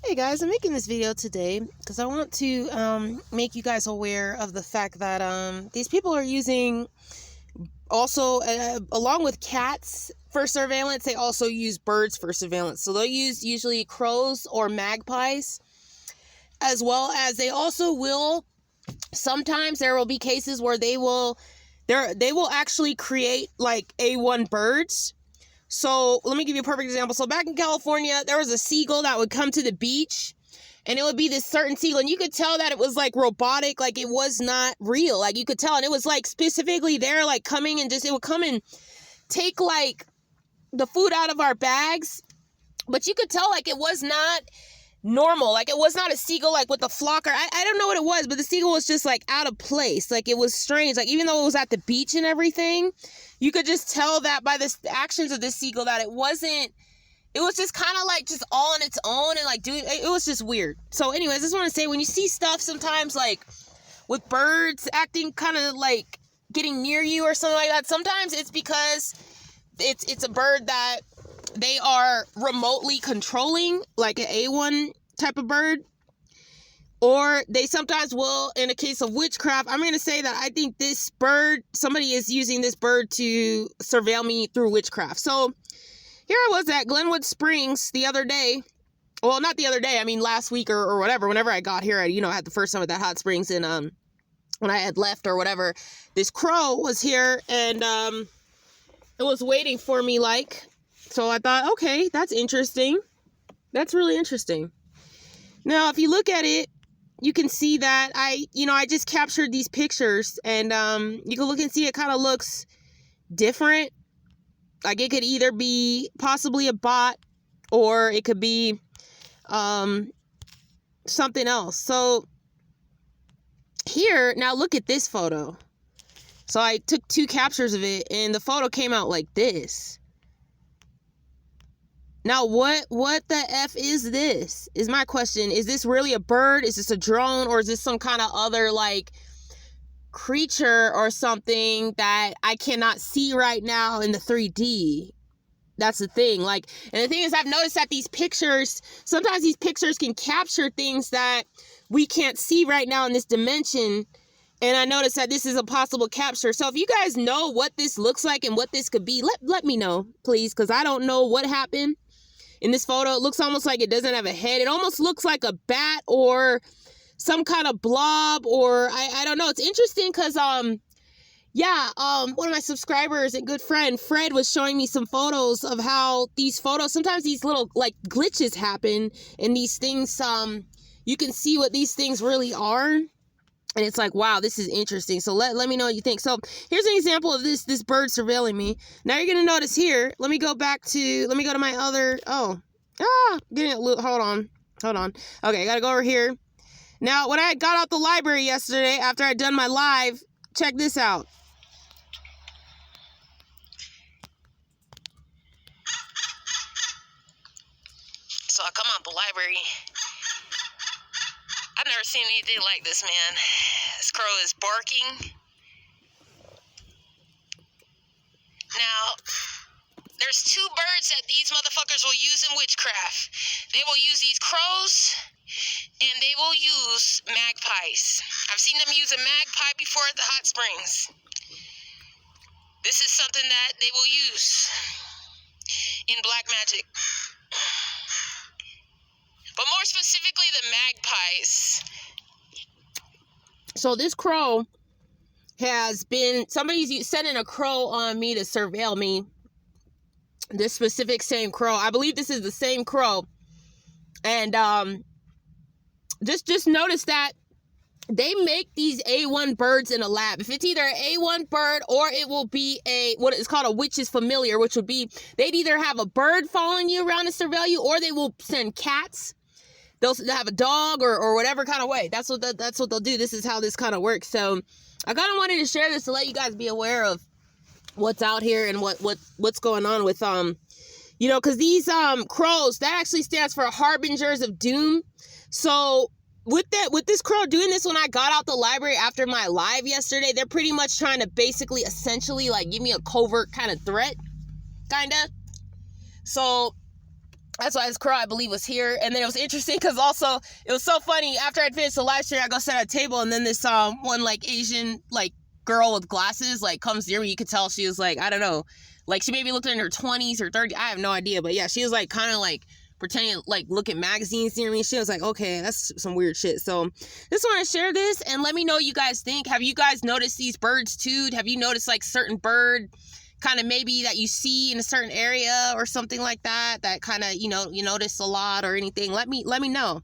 Hey guys, I'm making this video today because I want to make you guys aware of the fact that these people are using also along with cats for surveillance, they also use birds for surveillance. So they'll use usually crows or magpies, as well as they also will sometimes there will be cases where they will actually create like A1 birds. So let me give you a perfect example. So back in California, there was a seagull that would come to the beach, and it would be this certain seagull, and you could tell that it was like robotic, like it was not real. Like you could tell, and it was like specifically there, like coming and it would come and take like the food out of our bags, but you could tell like it was not normal. Like it was not a seagull like with the flocker. I don't know what it was, but the seagull was just like out of place. Like it was strange. Like even though it was at the beach and everything, you could just tell that by the actions of this seagull that it was just kind of like just all on its own and like doing, it was just weird. So anyways, I just want to say, when you see stuff sometimes like with birds acting kind of like getting near you or something like that, sometimes it's because it's a bird that they are remotely controlling, like an A1 type of bird. Or they sometimes will, in a case of witchcraft, I'm going to say that I think this bird, somebody is using this bird to surveil me through witchcraft. So here I was at Glenwood Springs the other day. Well, not the other day. I mean, last week or whatever. Whenever I got here, I had the first time at that hot springs, and when I had left or whatever, this crow was here and it was waiting for me, like. So I thought, okay, that's interesting. That's really interesting. Now, if you look at it, you can see that I just captured these pictures, and you can look and see it kind of looks different. Like it could either be possibly a bot or it could be something else. So here, now look at this photo. So I took 2 captures of it, and the photo came out like this. Now, what the F is this? Is my question. Is this really a bird? Is this a drone? Or is this some kind of other, like, creature or something that I cannot see right now in the 3D? That's the thing. Like, and the thing is, I've noticed that these pictures, sometimes these pictures can capture things that we can't see right now in this dimension. And I noticed that this is a possible capture. So if you guys know what this looks like and what this could be, let me know, please, because I don't know what happened. In this photo, it looks almost like it doesn't have a head. It almost looks like a bat or some kind of blob, or I don't know. It's interesting because, one of my subscribers and good friend, Fred, was showing me some photos of how these photos, sometimes these little, like, glitches happen, and these things, you can see what these things really are. And it's like, wow, this is interesting. So let me know what you think. So here's an example of this bird surveilling me. Now you're going to notice here, let me go to my other, hold on. Okay, I got to go over here. Now, when I got out the library yesterday, after I'd done my live, check this out. So I come out the library. I've never seen anything like this, man. This crow is barking. Now, there's 2 birds that these motherfuckers will use in witchcraft. They will use these crows, and they will use magpies. I've seen them use a magpie before at the hot springs. This is something that they will use in black magic. But more specifically, the magpies. So this crow has been, somebody's sending a crow on me to surveil me. This specific same crow. I believe this is the same crow. And just notice that they make these A1 birds in a lab. If it's either an A1 bird or it will be what is called a witch's familiar, which would be, they'd either have a bird following you around to surveil you, or they will send cats. They'll have a dog or whatever kind of way. That's what they'll do. This is how this kind of works. So I kind of wanted to share this to let you guys be aware of what's out here and what's going on with because these crows, that actually stands for harbingers of doom. So with this crow doing this when I got out the library after my live yesterday, they're pretty much trying to basically essentially like give me a covert kind of threat, kind of. So That's why this crow, I believe, was here. And then it was interesting because also it was so funny. After I'd finished the live stream, I go sit at a table, and then this one like Asian like girl with glasses like comes near me. You could tell she was like, I don't know, like she maybe looked in her 20s or 30s. I have no idea, but yeah, she was like kind of like pretending like look at magazines near me. She was like, okay, that's some weird shit. So just want to share this and let me know what you guys think. Have you guys noticed these birds too? Have you noticed like certain bird kind of maybe that you see in a certain area or something like that kind of, you know, you notice a lot or anything? Let me know.